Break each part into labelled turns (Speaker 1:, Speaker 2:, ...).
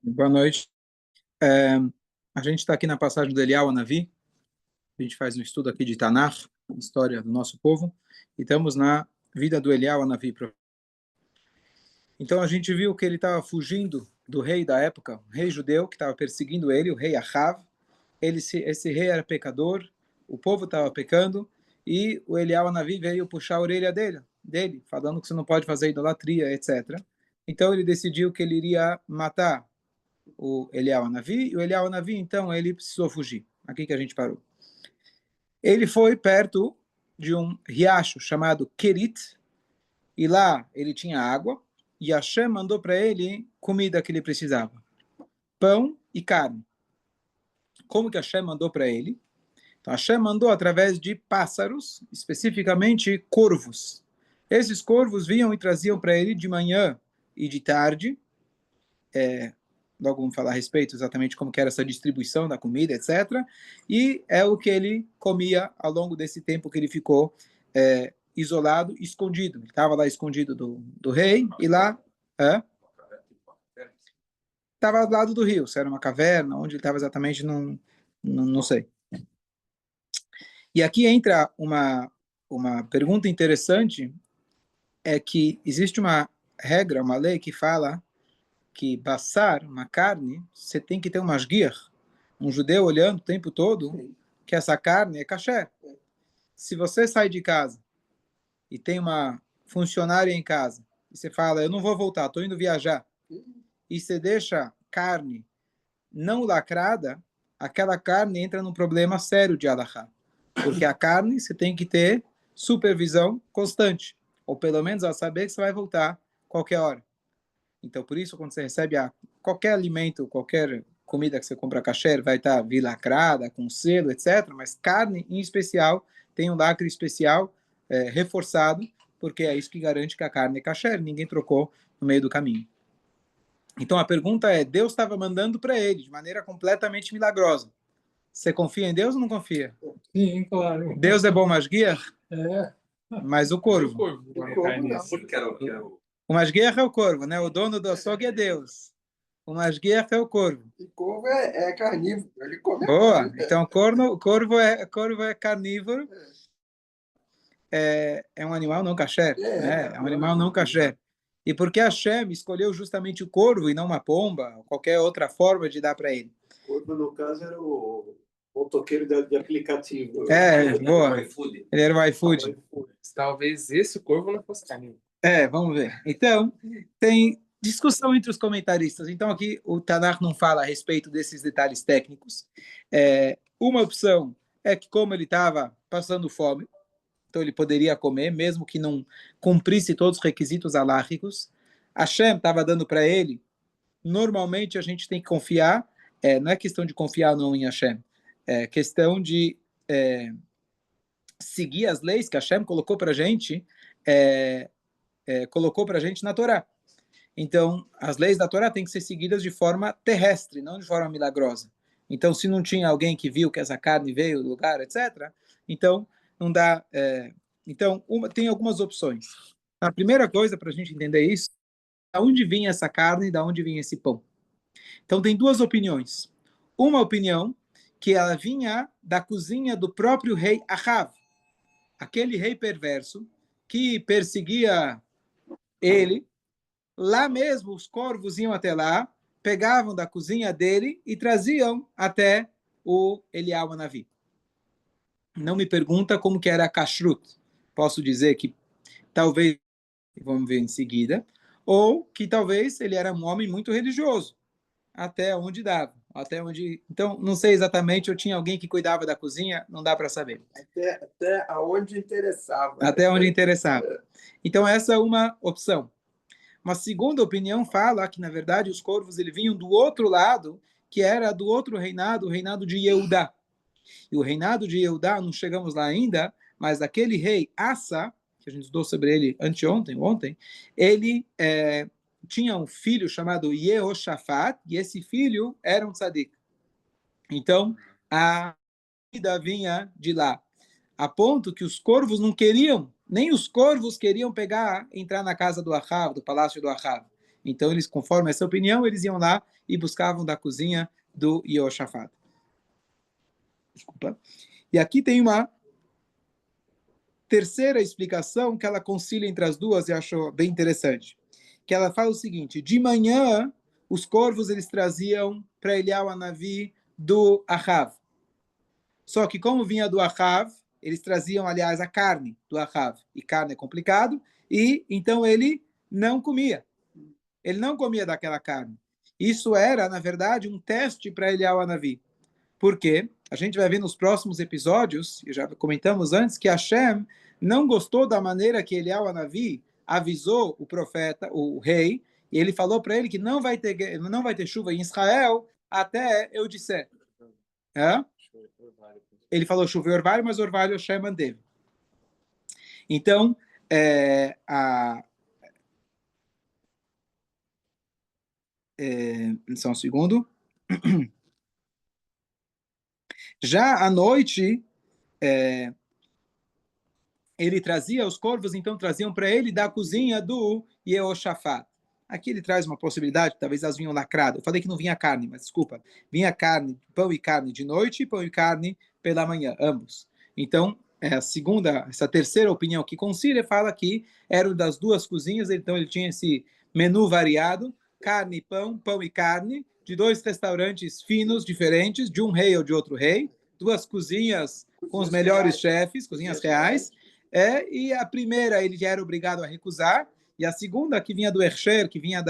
Speaker 1: Boa noite. É, a gente está aqui na passagem do Eliyahu Hanavi. A gente faz um estudo aqui de Tanakh, história do nosso povo, e estamos na vida do Eliyahu Hanavi. Então a gente viu que ele estava fugindo do rei da época, o rei judeu que estava perseguindo ele, o rei Ahav. Esse rei era pecador, o povo estava pecando, e o Eliyahu Hanavi veio puxar a orelha dele, falando que você não pode fazer idolatria, etc. Então ele decidiu que ele iria matar o Eliyahu Hanavi, e o Eliyahu Hanavi, então, ele precisou fugir. Aqui que a gente parou. Ele foi perto de um riacho chamado Kerit, e lá ele tinha água, e Hashem mandou para ele comida que ele precisava. Pão e carne. Como que Hashem mandou para ele? Então, Hashem mandou através de pássaros, especificamente corvos. Esses corvos vinham e traziam para ele de manhã e de tarde, logo vamos falar a respeito exatamente como que era essa distribuição da comida, etc. E é o que ele comia ao longo desse tempo que ele ficou isolado, escondido. Ele estava lá escondido do rei, e lá estava ao lado do rio. Se era uma caverna, onde ele estava exatamente, não sei. E aqui entra uma pergunta interessante, é que existe uma regra, uma lei que fala que passar uma carne, você tem que ter um mashgiach, um judeu olhando o tempo todo que essa carne é kasher. Se você sai de casa e tem uma funcionária em casa, e você fala, eu não vou voltar, estou indo viajar, e você deixa carne não lacrada, aquela carne entra num problema sério de halakha. Porque a carne você tem que ter supervisão constante, ou pelo menos ao saber que você vai voltar qualquer hora. Então, por isso, quando você recebe qualquer alimento, qualquer comida que você compra kasher, vai estar lacrada, com selo, etc. Mas carne, em especial, tem um lacre especial reforçado, porque é isso que garante que a carne é kasher. Ninguém trocou no meio do caminho. Então, a pergunta é, Deus estava mandando para ele, de maneira completamente milagrosa. Você confia em Deus ou não confia?
Speaker 2: Sim, claro.
Speaker 1: Deus é bom mashgiach?
Speaker 2: É.
Speaker 1: Mas o corvo? O mashgiach é o corvo, né? O dono do açougue é Deus. O mashgiach é o corvo.
Speaker 3: E corvo é carnívoro, ele come.
Speaker 1: Boa! Então, corvo é carnívoro. É um animal não kasher. É um animal não kasher. E por que Hashem escolheu justamente o corvo e não uma pomba, ou qualquer outra forma de dar para ele?
Speaker 3: O corvo, no caso, era o motoqueiro de aplicativo.
Speaker 1: Boa. Ele era o iFood.
Speaker 2: Talvez esse corvo não fosse carnívoro.
Speaker 1: Vamos ver. Então, tem discussão entre os comentaristas. Então, aqui o Tanakh não fala a respeito desses detalhes técnicos. Uma opção é que, como ele estava passando fome, então ele poderia comer, mesmo que não cumprisse todos os requisitos halachicos. Hashem estava dando para ele. Normalmente, a gente tem que confiar. Não é questão de confiar ou não em Hashem. É questão de seguir as leis que Hashem colocou para a gente. Colocou para a gente na Torá. Então, as leis da Torá têm que ser seguidas de forma terrestre, não de forma milagrosa. Então, se não tinha alguém que viu que essa carne veio do lugar, etc., então, não dá... Então, tem algumas opções. A primeira coisa, para a gente entender isso, da onde vinha essa carne e da onde vinha esse pão. Então, tem duas opiniões. Uma opinião, que ela vinha da cozinha do próprio rei Ahav, aquele rei perverso que perseguia ele. Lá mesmo, os corvos iam até lá, pegavam da cozinha dele e traziam até o Eliyahu Hanavi. Não me pergunta como que era a kashrut. Posso dizer que talvez, vamos ver em seguida, ou que talvez ele era um homem muito religioso, até onde dava. Então, não sei exatamente, eu tinha alguém que cuidava da cozinha, não dá para saber.
Speaker 3: Até onde interessava.
Speaker 1: Até onde interessava. Então, essa é uma opção. Uma segunda opinião fala que, na verdade, os corvos vinham do outro lado, que era do outro reinado, o reinado de Yehudá. E o reinado de Yehudá, não chegamos lá ainda, mas aquele rei Asa, que a gente estudou sobre ele ontem, ele tinha um filho chamado Yehoshafat, e esse filho era um tzadik. Então, a vida vinha de lá. A ponto que os corvos não queriam, nem os corvos queriam entrar na casa do Ahav, do palácio do Ahav. Então, eles, conforme essa opinião, eles iam lá e buscavam da cozinha do Yehoshafat. Desculpa. E aqui tem uma terceira explicação que ela concilia entre as duas e acho bem interessante. Que ela fala o seguinte: de manhã, os corvos eles traziam para Eliyahu Hanavi do Ahav. Só que como vinha do Ahav, eles traziam, aliás, a carne do Ahav. E carne é complicado, e então ele não comia. Ele não comia daquela carne. Isso era, na verdade, um teste para Eliyahu Hanavi. Por quê? A gente vai ver nos próximos episódios, e já comentamos antes, que Hashem não gostou da maneira que Eliyahu Hanavi avisou o profeta, o rei, e ele falou para ele que não vai ter chuva em Israel até eu disser. É? Ele falou chuva e orvalho, mas orvalho Hashem manteve. Então, só um segundo. Já à noite, ele trazia, os corvos então traziam para ele da cozinha do Yehoshafat. Aqui ele traz uma possibilidade, talvez elas vinham lacradas. Eu falei que não vinha carne, mas desculpa. Vinha carne, pão e carne de noite e pão e carne pela manhã, ambos. Então, essa terceira opinião que concilia fala que era das duas cozinhas, então ele tinha esse menu variado, carne e pão, pão e carne, de dois restaurantes finos, diferentes, de um rei ou de outro rei, duas cozinhas com os melhores chefes, cozinhas reais, e a primeira ele já era obrigado a recusar, e a segunda, que vinha do Hersher, que vinha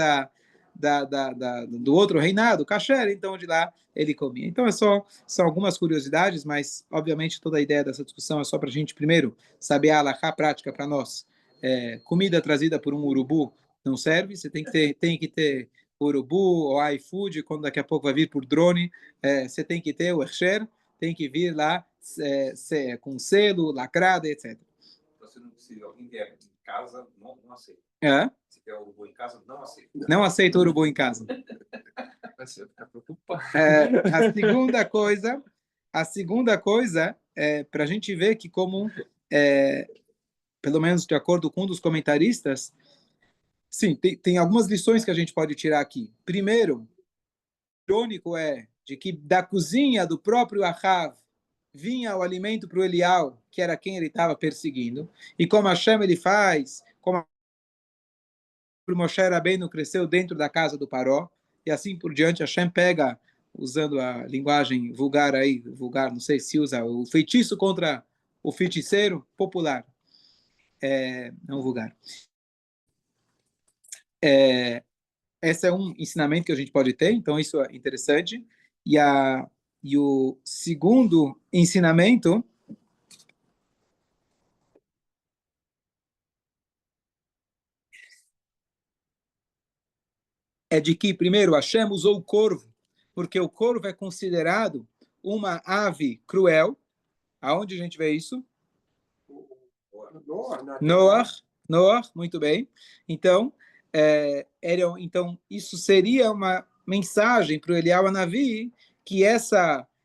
Speaker 1: do outro reinado, Kasher, então de lá ele comia. Então são algumas curiosidades, mas obviamente toda a ideia dessa discussão é só para a gente primeiro saber a halakha prática para nós. Comida trazida por um urubu não serve, você tem que ter urubu ou iFood, quando daqui a pouco vai vir por drone, você tem que ter o Hersher, tem que vir lá com selo, lacrada, etc.
Speaker 4: Você não precisa, alguém que é em casa, não aceita. Se quer urubu em casa, não aceita.
Speaker 1: Não aceita urubu em casa.
Speaker 2: Você fica preocupado.
Speaker 1: A segunda coisa é para a gente ver que como, pelo menos de acordo com um dos comentaristas, sim, tem algumas lições que a gente pode tirar aqui. Primeiro, o irônico é de que da cozinha do próprio Ahav vinha o alimento para o Eliyahu, que era quem ele estava perseguindo, e como Hashem ele faz, como o Moshe Rabbeinu cresceu dentro da casa do Paró, e assim por diante, Hashem pega, usando a linguagem vulgar aí, vulgar, não sei se usa, o feitiço contra o feiticeiro popular, não vulgar. Esse é um ensinamento que a gente pode ter, então isso é interessante. E o segundo ensinamento é de que, primeiro, Hashem usou o corvo, porque o corvo é considerado uma ave cruel. Aonde a gente vê isso? Noah, muito bem. Então, então isso seria uma mensagem para o Eliyahu Hanavi que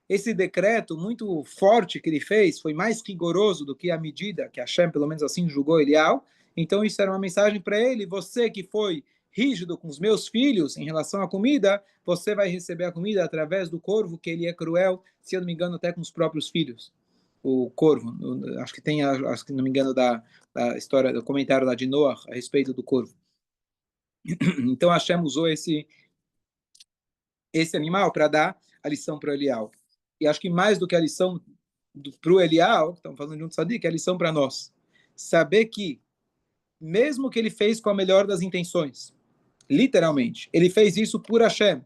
Speaker 1: esse decreto muito forte que ele fez foi mais rigoroso do que a medida que Hashem, pelo menos assim, julgou Eliyahu. Então, isso era uma mensagem para ele: você que foi rígido com os meus filhos em relação à comida, você vai receber a comida através do corvo, que ele é cruel, se eu não me engano, até com os próprios filhos. O corvo, acho que tem, acho que não me engano, da história, do comentário lá de Noah a respeito do corvo. Então Hashem usou esse animal para dar a lição para o Eliyahu. E acho que mais do que a lição para o Eliyahu, estamos falando de um tzadik, é a lição para nós. Saber que, mesmo que ele fez com a melhor das intenções, literalmente, ele fez isso por Hashem,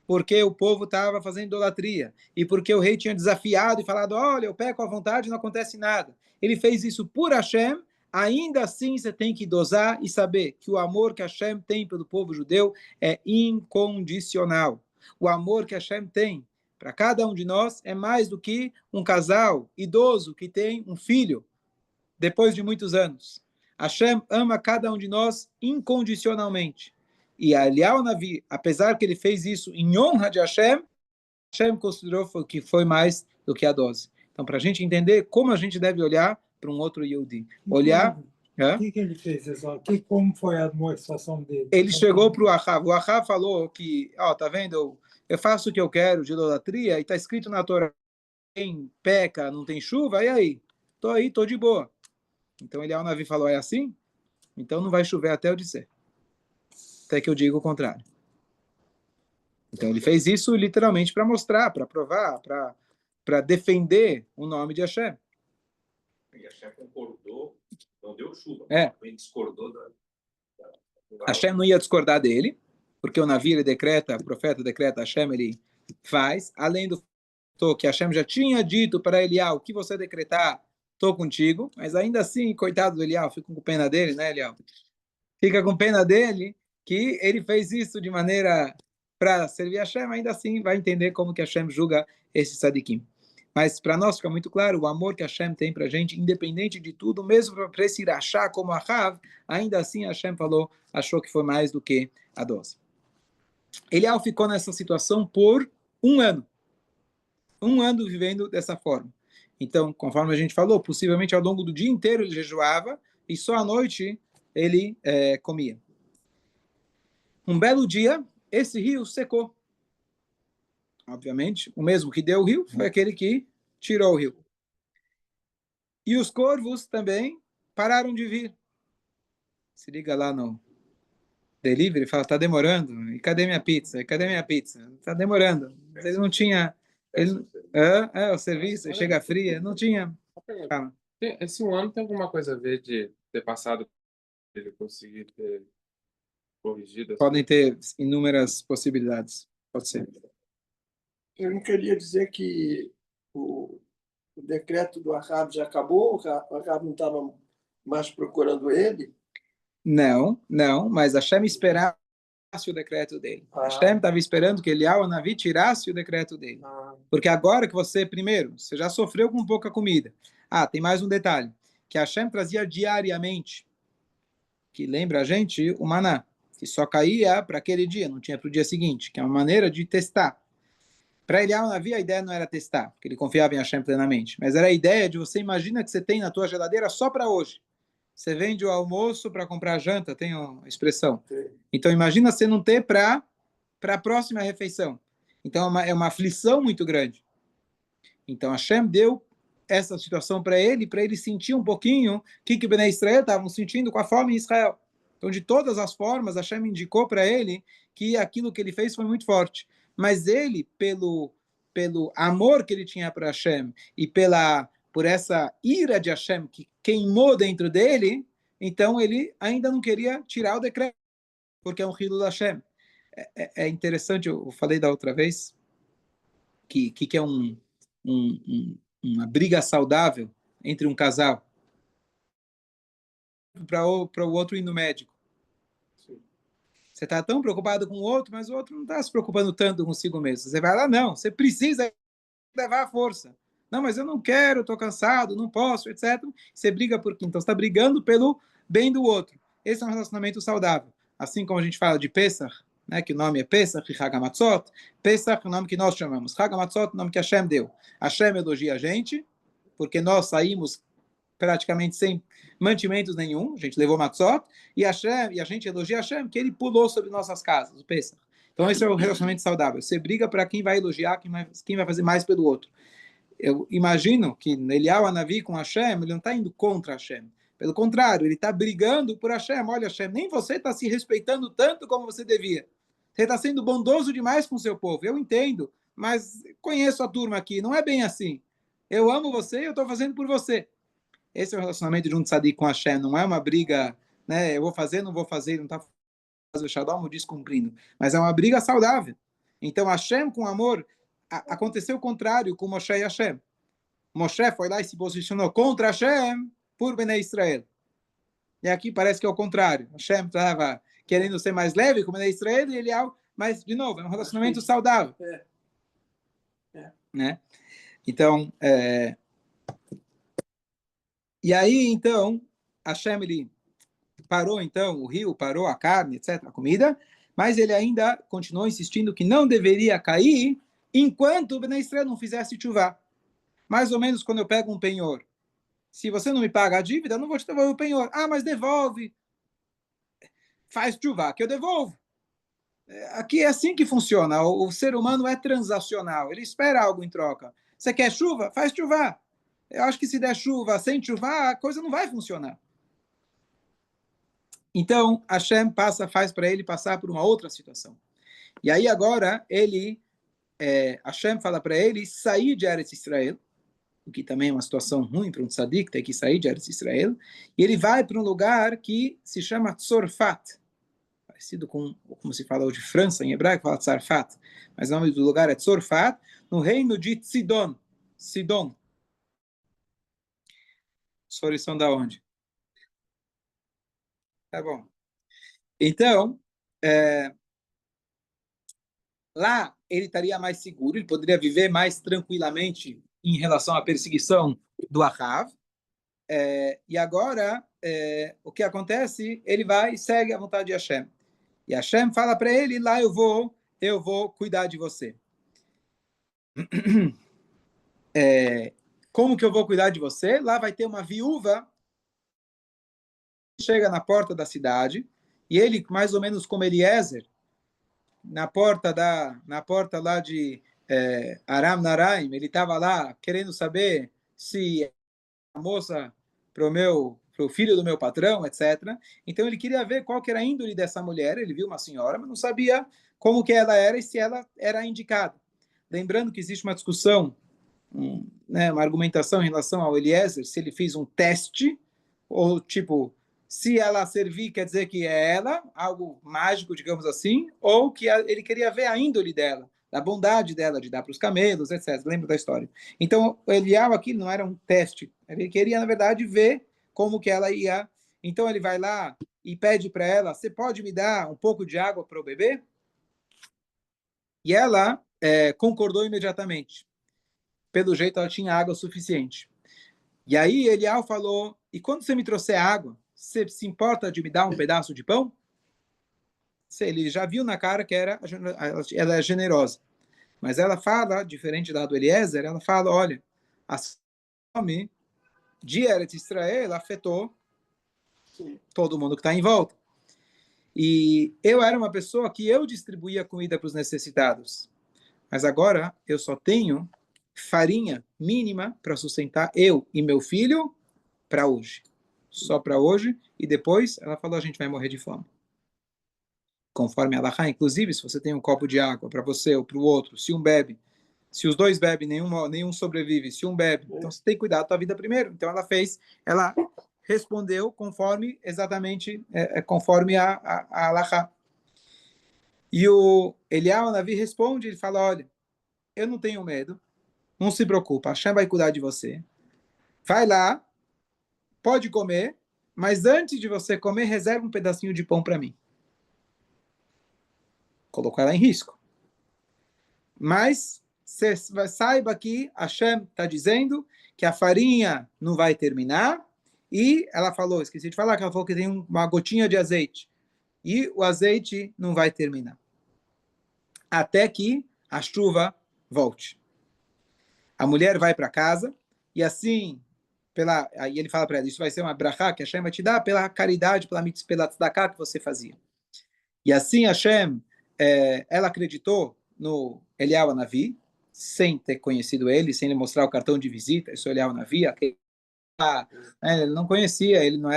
Speaker 1: porque o povo estava fazendo idolatria, e porque o rei tinha desafiado e falado: olha, eu peco à vontade e não acontece nada. Ele fez isso por Hashem. Ainda assim, você tem que dosar e saber que o amor que Hashem tem pelo povo judeu é incondicional. O amor que Hashem tem para cada um de nós é mais do que um casal idoso que tem um filho depois de muitos anos. Hashem ama cada um de nós incondicionalmente. E Eliyahu Hanavi, apesar que ele fez isso em honra de Hashem, Hashem considerou que foi mais do que a dose. Então, para a gente entender como a gente deve olhar para um outro Yehudi. Olhar É?
Speaker 5: O que ele fez, Exato? Como foi a demonstração dele?
Speaker 1: Ele chegou para o Ahav. O Ahav falou que, ó, tá vendo? Eu faço o que eu quero de idolatria e está escrito na Torá, quem peca, não tem chuva, e aí? Tô aí, tô de boa. Então Eliyahu Navi falou, é assim? Então não vai chover até eu dizer. Até que eu diga o contrário. Então ele fez isso literalmente para mostrar, para provar, para defender o nome de Hashem.
Speaker 4: E Hashem concordou, não deu chuva.
Speaker 1: É.
Speaker 4: Ele discordou
Speaker 1: Hashem não ia discordar dele, porque o Navi ele decreta, o profeta decreta, Hashem ele faz, além do que Hashem já tinha dito para Eliyahu, o que você decretar, estou contigo, mas ainda assim, coitado do Eliyahu, fica com pena dele, né, Eliyahu? Fica com pena dele que ele fez isso de maneira para servir a Hashem, ainda assim vai entender como que Hashem julga esse tzadikim. Mas para nós fica muito claro o amor que Hashem tem para a gente, independente de tudo, mesmo para esse irachá como a Rav, ainda assim Hashem achou que foi mais do que a dose. Eliyahu ficou nessa situação por 1 ano. 1 ano vivendo dessa forma. Então, conforme a gente falou, possivelmente ao longo do dia inteiro ele jejuava e só à noite ele comia. Um belo dia, esse rio secou. Obviamente, o mesmo que deu o rio foi aquele que tirou o rio. E os corvos também pararam de vir. Se liga lá no delivery e fala, tá demorando. E cadê minha pizza? E cadê minha pizza? Tá demorando. Ele não tinha... o serviço, chega fria. Não tinha... Fala.
Speaker 2: Esse 1 ano tem alguma coisa a ver de ter passado ele conseguir ter corrigido?
Speaker 1: Podem ter inúmeras possibilidades. Pode ser.
Speaker 3: Eu não queria dizer que o decreto do Ahav já acabou, o Ahav não estava mais procurando ele.
Speaker 1: Não, mas Hashem esperava o decreto dele. Hashem estava esperando que Eliyahu Navi tirasse o decreto dele. Porque agora que você, primeiro, você já sofreu com pouca comida. Tem mais um detalhe, que Hashem trazia diariamente, que lembra a gente, o maná, que só caía para aquele dia, não tinha para o dia seguinte, que é uma maneira de testar. Para Eliyahu Navi, a ideia não era testar, porque ele confiava em Hashem plenamente, mas era a ideia de você imagina que você tem na tua geladeira só para hoje. Você vende o almoço para comprar a janta, tem a expressão. Então, imagina você não ter para a próxima refeição. Então, é uma aflição muito grande. Então, Hashem deu essa situação para ele sentir um pouquinho o que Bnei Israel estavam sentindo com a fome em Israel. Então, de todas as formas, Hashem indicou para ele que aquilo que ele fez foi muito forte. Mas ele, pelo amor que ele tinha para Hashem e por essa ira de Hashem que queimou dentro dele, então ele ainda não queria tirar o decreto, porque é um Hilul Hashem. É interessante, eu falei da outra vez, que é uma briga saudável entre um casal para o outro ir no médico. Você está tão preocupado com o outro, mas o outro não está se preocupando tanto consigo mesmo. Você vai lá, não, você precisa levar a força. Não, mas eu não quero, estou cansado, não posso, etc. Você briga por quê? Então você está brigando pelo bem do outro. Esse é um relacionamento saudável. Assim como a gente fala de Pesach, né, que o nome é Pesach e Hagamatzot. Pesach é o nome que nós chamamos. Hagamatzot é o nome que Hashem deu. Hashem elogia a gente, porque nós saímos praticamente sem mantimentos nenhum. A gente levou Matzot, e a gente elogia Hashem, que ele pulou sobre nossas casas, o Pesach. Então esse é o relacionamento saudável. Você briga para quem vai elogiar, quem vai fazer mais pelo outro. Eu imagino que Eliyahu Navi com Hashem, ele não está indo contra Hashem. Pelo contrário, ele está brigando por Hashem. Olha, Hashem, nem você está se respeitando tanto como você devia. Você está sendo bondoso demais com o seu povo. Eu entendo, mas conheço a turma aqui. Não é bem assim. Eu amo você e eu estou fazendo por você. Esse é o relacionamento de um tzadik com Hashem. Não é uma briga, né? Eu vou fazer, não vou fazer. Não está fazendo o Shalom descumprindo. Mas é uma briga saudável. Então, Hashem com amor... Aconteceu o contrário com Moshe e Hashem. Moshe foi lá e se posicionou contra Hashem por Bnei Israel. E aqui parece que é o contrário. Hashem estava querendo ser mais leve com Bnei Israel e ele mas, de novo, é um relacionamento saudável. Né? Então, e aí, então, Hashem, ele parou, então, o rio, parou a carne, etc., a comida, mas ele ainda continuou insistindo que não deveria cair enquanto o Bnei Israel não fizesse chuvá. Mais ou menos quando eu pego um penhor Se você não me paga a dívida, eu não vou te devolver o penhor. Ah, mas devolve. Faz chuva, que eu devolvo. Aqui é assim que funciona. O ser humano é transacional. Ele espera algo em troca. Você quer chuva? Faz chuva. Eu acho que se der chuva sem chuva, a coisa não vai funcionar. Então, Hashem faz para ele passar por uma outra situação. E aí agora, Hashem fala para ele sair de Eretz Israel, o que também é uma situação ruim para um tzadik, ter que sair de Eretz Israel, e ele vai para um lugar que se chama Tzorfat, parecido com como se fala hoje França, em hebraico fala Tzarfat, mas o nome do lugar é Tzorfat, no reino de Sidon. Sidon. Os foram são da onde? Tá bom. Então, lá ele estaria mais seguro, ele poderia viver mais tranquilamente em relação à perseguição do Ahav. E agora, o que acontece? Ele vai e segue a vontade de Hashem. E Hashem fala para ele, lá eu vou cuidar de você. Como que eu vou cuidar de você? Lá vai ter uma viúva que chega na porta da cidade, e ele, mais ou menos como Eliezer, na porta lá de Aram Naraim, ele estava lá querendo saber se a moça para o filho do meu patrão, etc. Então ele queria ver qual que era a índole dessa mulher. Ele viu uma senhora, mas não sabia como que ela era e se ela era indicada. Lembrando que existe uma discussão, uma argumentação em relação ao Eliezer, se ele fez um teste, ou tipo, se ela servir, quer dizer que é ela, algo mágico, digamos assim, ou que ele queria ver a índole dela, da bondade dela, de dar para os camelos, etc. Lembra da história? Então, o Elial aqui não era um teste. Ele queria, na verdade, ver como que ela ia. Então, ele vai lá e pede para ela, você pode me dar um pouco de água para o bebê? E ela concordou imediatamente. Pelo jeito, ela tinha água suficiente. E aí, Elial falou, e quando você me trouxer água, você se importa de me dar um pedaço de pão? Ele já viu na cara que ela é generosa. Mas ela fala, diferente da do Eliezer, ela fala, olha, a fome de Eretz Israel afetou todo mundo que está em volta. E eu era uma pessoa que eu distribuía comida para os necessitados. Mas agora eu só tenho farinha mínima para sustentar eu e meu filho para hoje. Só para hoje. E depois ela falou, a gente vai morrer de fome. Conforme a Allahá, inclusive, se você tem um copo de água para você ou para o outro, se um bebe, se os dois bebem, nenhum sobrevive, se um bebe, então você tem que cuidar da tua vida primeiro. Então ela respondeu conforme, exatamente, conforme a Allahá. E o Eliyahu Navi responde, ele fala, olha, eu não tenho medo, não se preocupa, Hashem vai cuidar de você. Vai lá, pode comer, mas antes de você comer, reserva um pedacinho de pão para mim. Colocou ela em risco. Mas saiba que Hashem está dizendo que a farinha não vai terminar. E ela falou, esqueci de falar, que ela falou que tem uma gotinha de azeite. E o azeite não vai terminar. Até que a chuva volte. A mulher vai para casa e assim, aí ele fala para ela, isso vai ser uma brachá que Hashem vai te dar pela caridade, pela tzedakah que você fazia. E assim Hashem, ela acreditou no Eliyahu Navi, sem ter conhecido ele, sem lhe mostrar o cartão de visita, isso é Eliyahu Navi, ele não conhecia, ele não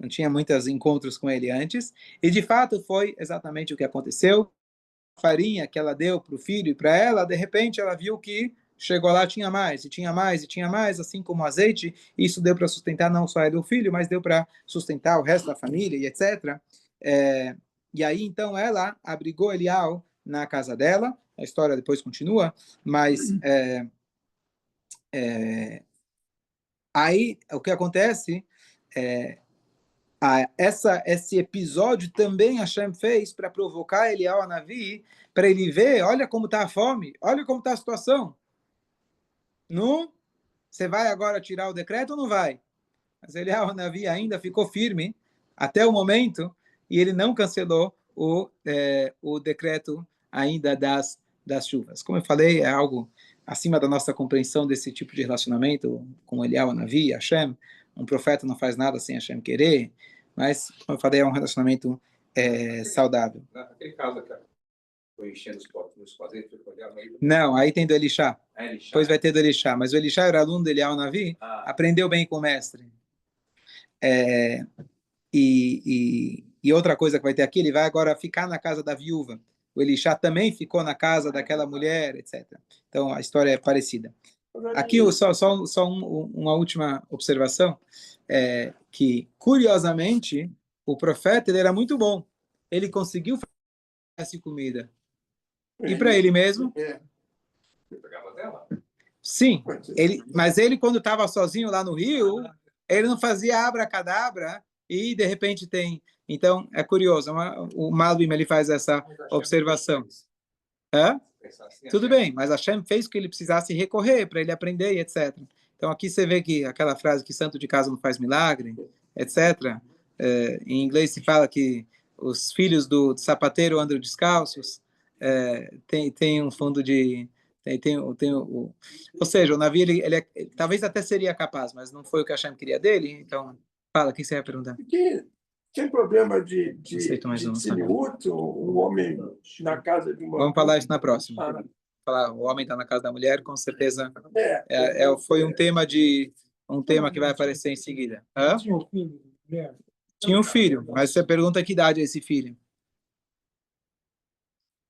Speaker 1: tinha muitos encontros com ele antes, e de fato foi exatamente o que aconteceu. A farinha que ela deu para o filho e para ela, de repente ela viu que chegou lá, tinha mais, e tinha mais, e tinha mais, assim como o azeite, isso deu para sustentar não só ele e o filho, mas deu para sustentar o resto da família, e etc. E aí, então, ela abrigou Elial na casa dela, a história depois continua, mas aí o que acontece esse episódio também Hashem fez para provocar Elial Navi, para ele ver, olha como está a fome, olha como está a situação. Não? Você vai agora tirar o decreto ou não vai? Mas Elial Navi ainda ficou firme até o momento e ele não cancelou o decreto ainda das chuvas. Como eu falei, é algo acima da nossa compreensão desse tipo de relacionamento com Eliyahu Navi, Hashem. Um profeta não faz nada sem Hashem querer, mas, como eu falei, é um relacionamento saudável.
Speaker 4: Aquele caso que foi enchendo os potes, foi olhar,
Speaker 1: não, aí tem do Elisha.
Speaker 4: Elisha.
Speaker 1: Depois vai ter do Elisha, mas o Elisha era aluno do Eliyahu Navi, aprendeu bem com o mestre. E outra coisa que vai ter aqui, ele vai agora ficar na casa da viúva. O Elisha também ficou na casa daquela mulher, etc. Então, a história é parecida. Aqui, só uma última observação, que, curiosamente, o profeta ele era muito bom. Ele conseguiu fazer comida. E para ele mesmo? Sim. Mas ele, quando estava sozinho lá no rio, ele não fazia abracadabra e, de repente, tem... Então, é curioso. O Malbim, ele faz essa observação. Hã? Tudo bem, mas Hashem fez que ele precisasse recorrer para ele aprender e etc. Então, aqui você vê que aquela frase que santo de casa não faz milagre, etc. Em inglês se fala que os filhos do sapateiro andam descalços. Tem um fundo de... ou seja, o Navi, ele talvez até seria capaz, mas não foi o que Hashem queria dele. Então, fala, o que você ia perguntar?
Speaker 3: Tem problema de tzniut, um homem na casa de uma...
Speaker 1: Vamos falar isso na próxima. Falar, o homem está na casa da mulher, com certeza. Foi um tema que vai aparecer em seguida. Hã? Tinha um filho, mas você pergunta que idade é esse filho?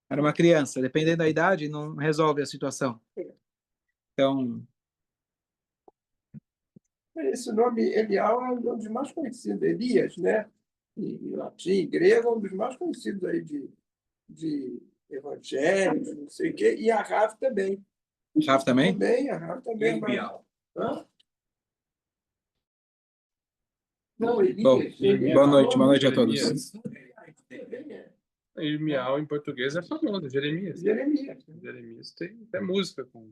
Speaker 1: Era uma criança. Dependendo da idade, não resolve a situação. Então...
Speaker 3: Esse nome Elial é um dos mais conhecidos. Elias, né? Em latim, grego, é um dos mais conhecidos aí de evangelhos, não sei o quê. E a Rav também.
Speaker 1: Rav também?
Speaker 3: Também, a Rav também. Não, Elias.
Speaker 1: Boa noite a todos.
Speaker 2: Irmial em português é famoso, Jeremias.
Speaker 3: Jeremias
Speaker 2: Tem até música com